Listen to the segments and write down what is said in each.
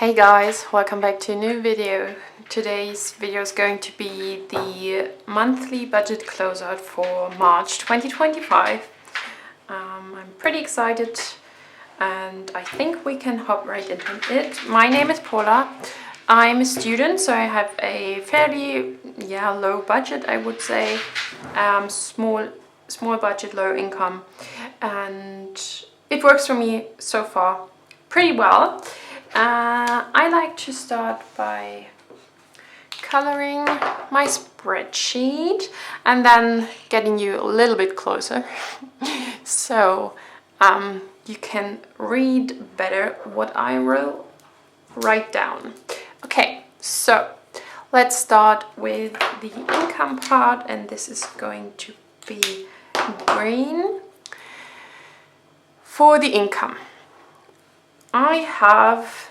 Hey guys, welcome back to a new video. Today's video is going to be the monthly budget closeout for March 2025. I'm pretty excited and I think we can hop right into it. My name is Paula. I'm a student, so I have a fairly low budget, I would say. Small budget, low income, and it works for me so far pretty well. I like to start by coloring my spreadsheet and then getting you a little bit closer so you can read better what I will write down. Okay, so let's start with the income part, and this is going to be green. For the income, I have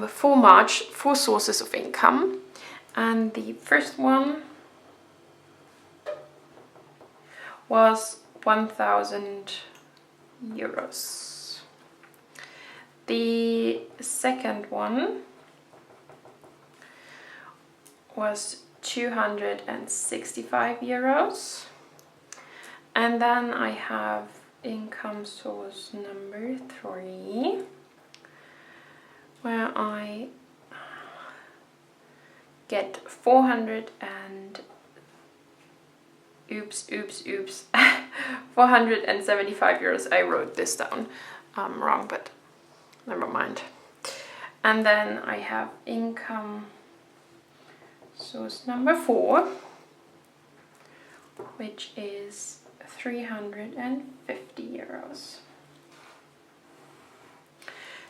for March 4 sources of income, and the first one was 1,000 euros. The second one was 265 euros, and then I have income source number 3, where I get 475 euros. I wrote this down wrong, but never mind. And then I have income source number 4, which is 350 euros.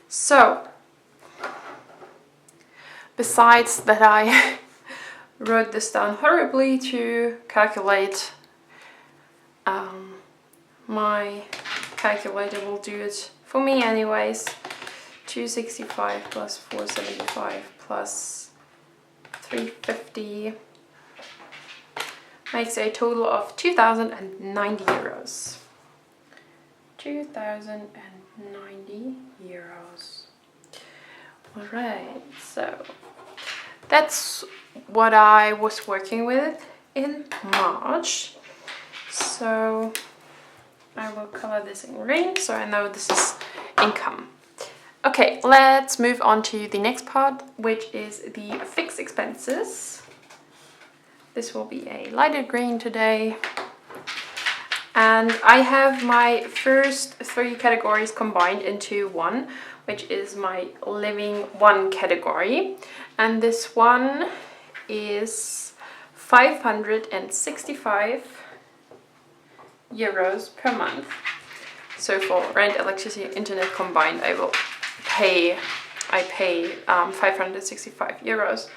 So, besides that I wrote this down horribly to calculate, my calculator will do it for me anyways. 265 plus 475 plus 350 makes a total of 2,090 euros. 2,090 euros. Alright, so that's what I was working with in March. So I will color this in green so I know this is income. Okay, let's move on to the next part, which is the fixed expenses. This will be a lighter green today. And I have my first 3 categories combined into one, which is my living 1 category. And this one is 565 euros per month. So for rent, electricity, internet combined, I pay 565 euros.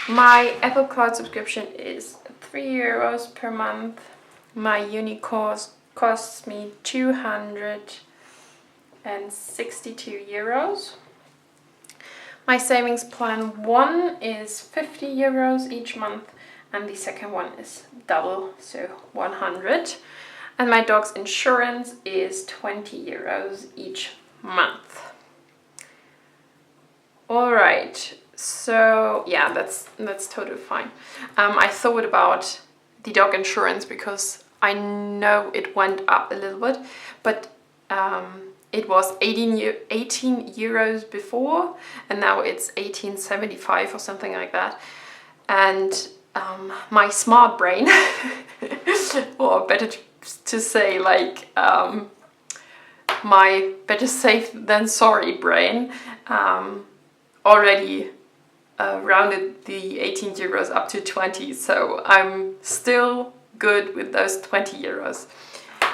My Apple Cloud subscription is 3 euros per month. My uni course costs me 262 euros. My savings plan 1 is 50 euros each month, and the second one is double, so 100. And my dog's insurance is 20 euros each month. Alright, so yeah, that's totally fine. I thought about the dog insurance because I know it went up a little bit, but it was 18 euros before, and now it's 18.75 or something like that. And my smart brain, or better to say, like my better safe than sorry brain, already rounded the 18 euros up to 20, so I'm still good with those 20 euros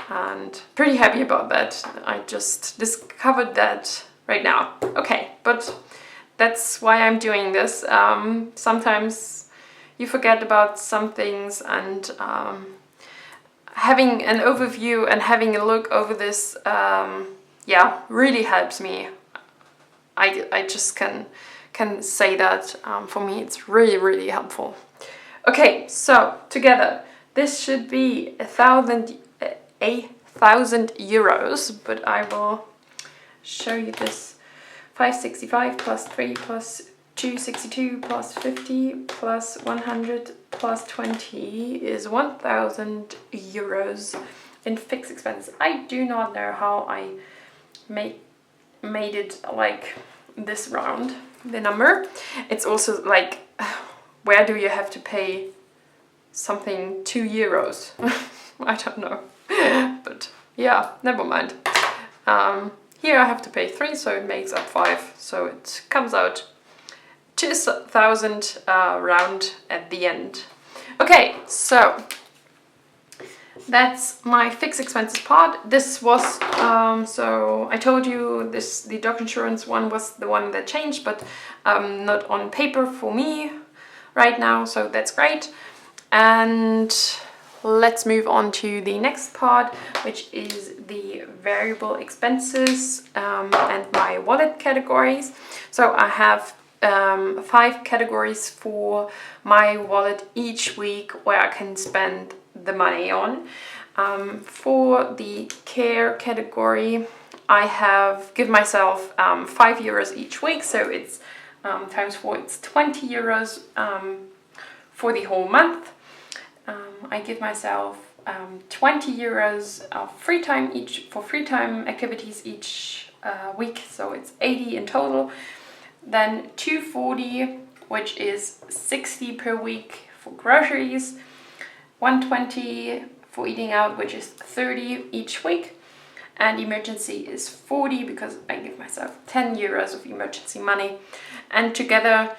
and pretty happy about that. I just discovered that right now. Okay, but that's why I'm doing this. Sometimes you forget about some things, and having an overview and having a look over this really helps me. I just can say that for me it's really helpful. Okay, so together this should be 1,000 euros, but I will show you this 565 plus 3 plus 262 plus 50 plus 100 plus 20 is 1,000 euros in fixed expenses. I do not know how I made it like this round, the number. It's also like, where do you have to pay something 2 euros? I don't know, but yeah, never mind. Here I have to pay 3, so it makes up 5, so it comes out 2,000 round at the end. Okay, so that's my fixed expenses part. This was, so I told you this, the dog insurance one was the one that changed, but not on paper for me right now, so that's great. And let's move on to the next part, which is the variable expenses and my wallet categories. So I have 5 categories for my wallet each week where I can spend the money on. For the care category, I have give myself 5 euros each week, so it's times 4, it's 20 euros for the whole month. I give myself 20 euros of free time for free time activities each week, so it's 80 in total. Then 240, which is 60 per week for groceries, 120 for eating out, which is 30 each week, and emergency is 40 because I give myself 10 euros of emergency money, and together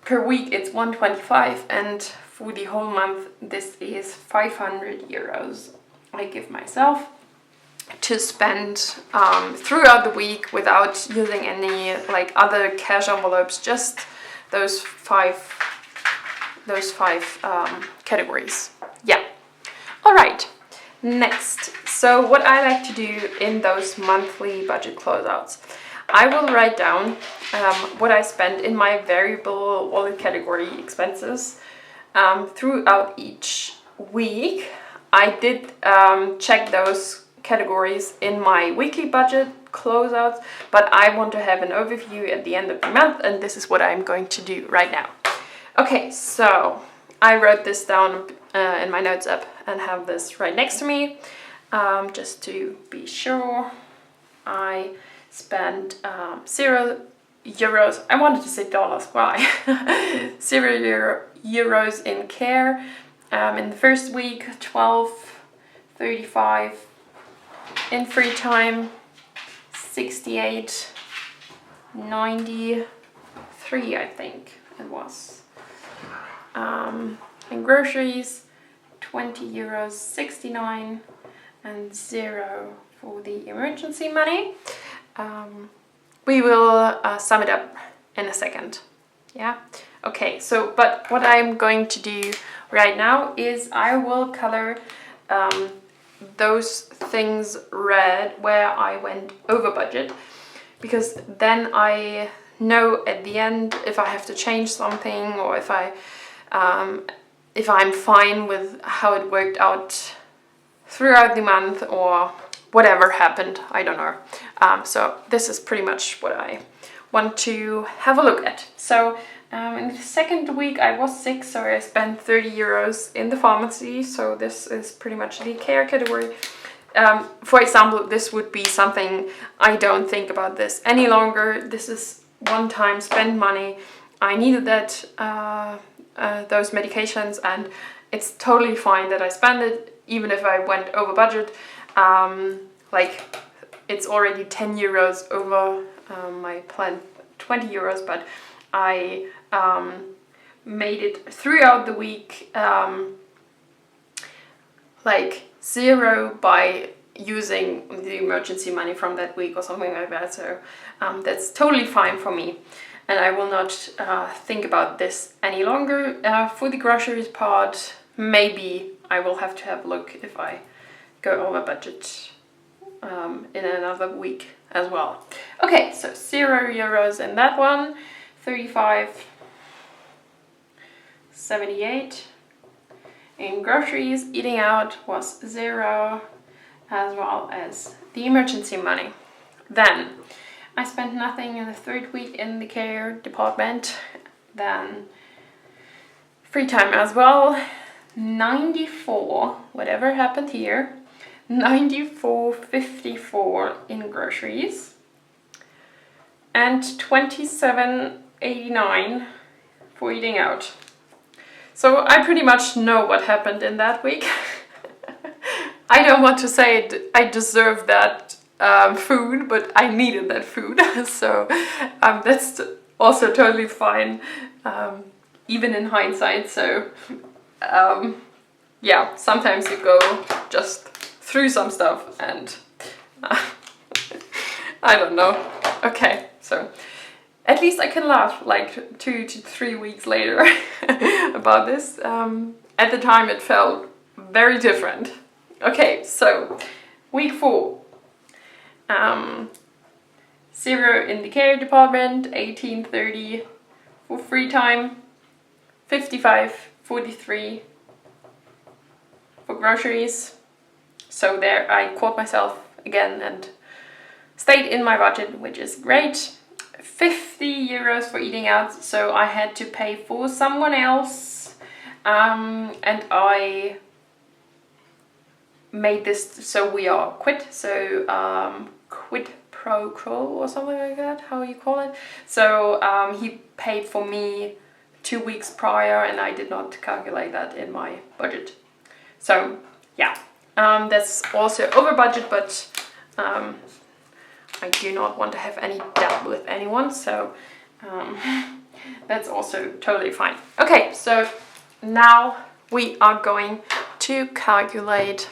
per week it's 125, and for the whole month this is 500 euros I give myself to spend throughout the week without using any like other cash envelopes, just those five categories. Yeah. All right. Next, so what I like to do in those monthly budget closeouts, I will write down what I spend in my variable wallet category expenses throughout each week. I did check those categories in my weekly budget closeouts, but I want to have an overview at the end of the month, and this is what I'm going to do right now. Okay, so I wrote this down in my notes app and have this right next to me, just to be sure. I spent 0 euros, I wanted to say dollars, why? 0 euros in care. In the first week, 12.35 in free time, 68.93 I think it was. In groceries, 20 euros, 69, and 0 for the emergency money. We will sum it up in a second. Yeah. Okay. So, but what I'm going to do right now is I will color those things red where I went over budget, because then I know at the end if I have to change something, or if I'm fine with how it worked out throughout the month, or whatever happened, I don't know. So this is pretty much what I want to have a look at. So in the second week I was sick, so I spent 30 euros in the pharmacy. So this is pretty much the care category. For example, this would be something, I don't think about this any longer. This is one-time spend money. I needed that, those medications, and it's totally fine that I spend it, even if I went over budget. Like, it's already 10 euros over my planned 20 euros, but I made it throughout the week like 0 by using the emergency money from that week or something like that. So that's totally fine for me, and I will not think about this any longer. For the groceries part, maybe I will have to have a look if I go over budget in another week as well. Okay, so 0 euros in that one, 35.78 in groceries. Eating out was 0, as well as the emergency money. Then I spent nothing in the third week in the care department. Then free time as well. 94, whatever happened here, 94.54 in groceries and 27.89 for eating out. So I pretty much know what happened in that week. I don't want to say I deserved that food, but I needed that food. So that's also totally fine, even in hindsight. So yeah, sometimes you go just through some stuff and I don't know. Okay, so at least I can laugh like 2 to 3 weeks later about this. At the time it felt very different. Okay, so week 4. 0 in the care department, 18.30 for free time, 55.43 for groceries. So there I caught myself again and stayed in my budget, which is great. 50 euros for eating out, so I had to pay for someone else, and I made this so we are quit, so quid pro quo or something like that, how you call it. So he paid for me 2 weeks prior and I did not calculate that in my budget. So yeah, that's also over budget, but I do not want to have any debt with anyone, so that's also totally fine. Okay, so now we are going to calculate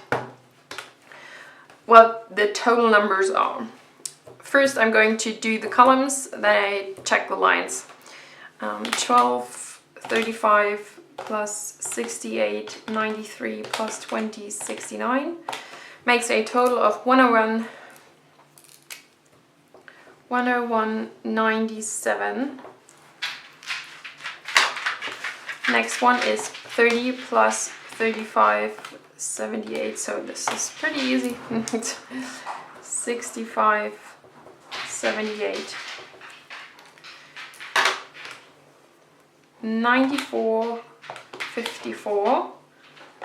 what the total numbers are. First I'm going to do the columns, then I check the lines. 12.35 plus 68.93 plus 20.69 makes a total of 101.97. Next one is 30 plus 35.78, so this is pretty easy. 65.78. 94.54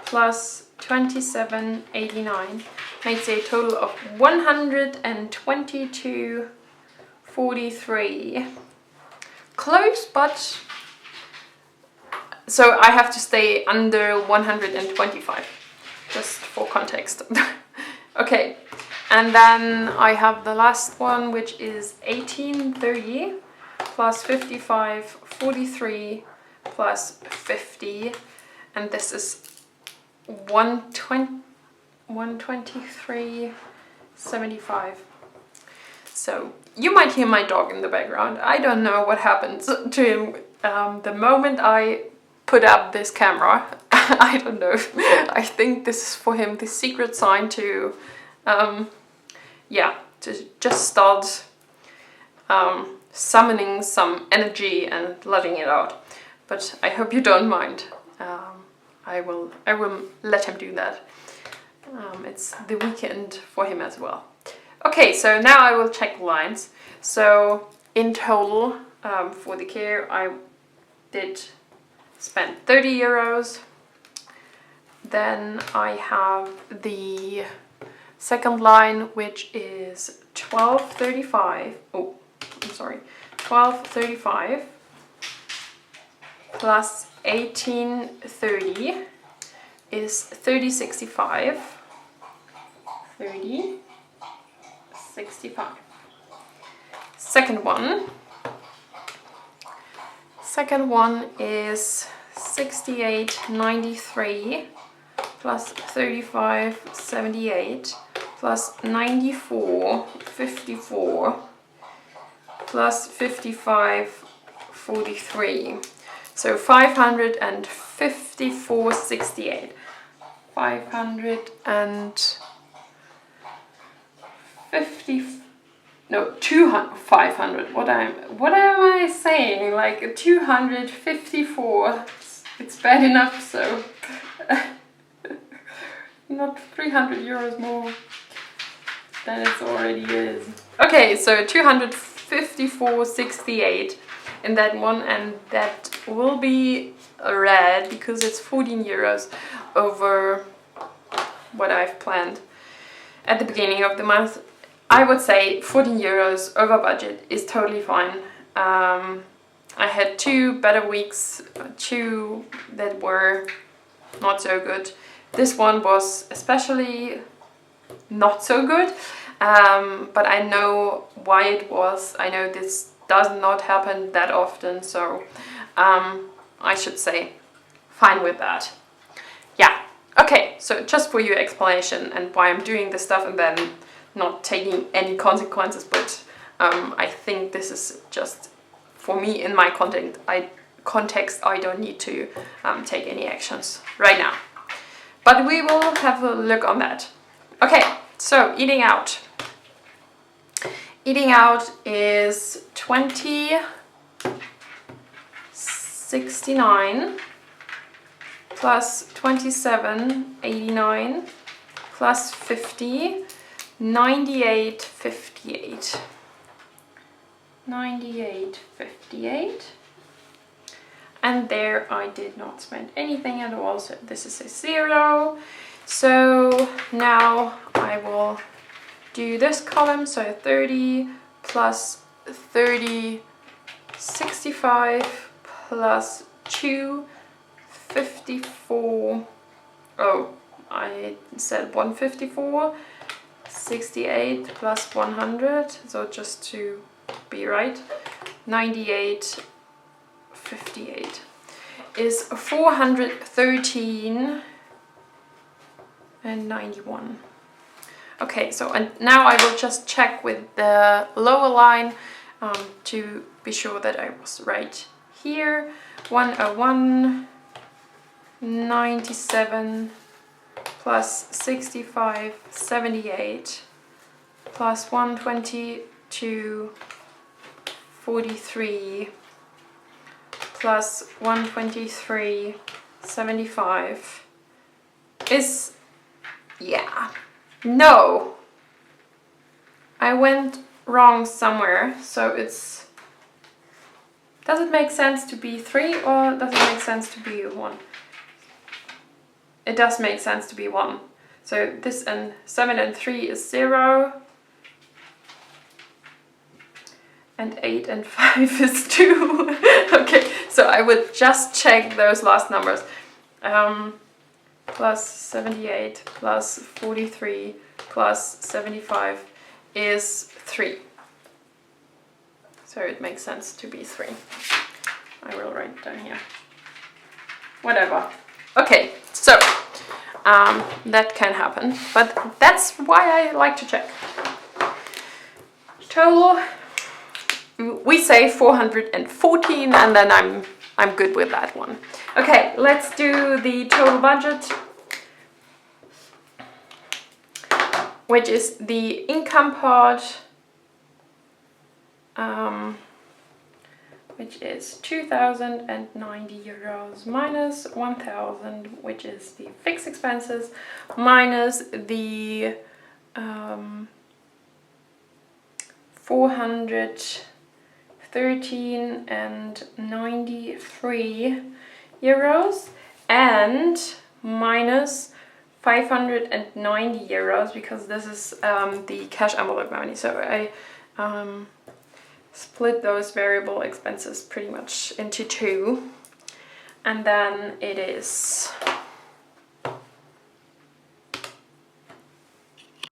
plus 27.89 makes a total of 122.43. Close, but so I have to stay under 125, just for context. Okay, and then I have the last one, which is 18.30 plus 55.43 plus 50, and this is 123.75. So you might hear my dog in the background. I don't know what happened to him the moment I put up this camera. I don't know. I think this is for him the secret sign to yeah, to just start summoning some energy and letting it out. But I hope you don't mind. I will let him do that. It's the weekend for him as well. Okay, so now I will check the lines. So in total, for the care, I did spend 30 euros. Then I have the second line, which is 12.35. Oh, I'm sorry, 12.35 plus 18.30 is 30.65. 30.65. Second one is 68.93 plus 35.78 plus 94.54 plus 55.43. So 554.68. 500. What am I saying? Like 254. It's bad enough, so not 300 euros more than it already is. Okay, so 254.68 in that one, and that will be red because it's 14 euros over what I've planned at the beginning of the month. I would say 14 euros over budget is totally fine. I had 2 better weeks, 2 that were not so good. This one was especially not so good, but I know why it was. I know this does not happen that often, so I should say fine with that. Yeah, okay, so just for your explanation and why I'm doing this stuff and then not taking any consequences, but I think this is just for me in my context. I don't need to take any actions right now, but we will have a look on that. Okay, so eating out. Eating out is 20.69 plus 27.89 plus 50, 98.58. 98.58. And there I did not spend anything at all, so this is a 0. So now I will do this column, so 30 plus 30, 65 plus 2, 54, oh, I said 154, 68 plus 100, so just to be right, 98.58 is 413 and 91. Okay, so and now I will just check with the lower line to be sure that I was right here. 101, 97 plus 65, 78 plus 122, 43 plus 123, 75 is, yeah, no, I went wrong somewhere, so it's, does it make sense to be 3 or does it make sense to be 1? It does make sense to be 1. So this and 7 and 3 is 0. And 8 and 5 is 2. Okay, so I would just check those last numbers. Plus 78 plus 43 plus 75 is 3. So it makes sense to be 3. I will write it down here. Whatever. Okay, so that can happen, but that's why I like to check. Total, we say 414, and then I'm good with that one. Okay, let's do the total budget, which is the income part, which is 2,090 euros minus 1,000, which is the fixed expenses, minus the 413 and 93 euros, and minus 590 euros because this is the cash envelope money. So I split those variable expenses pretty much into 2, and then it is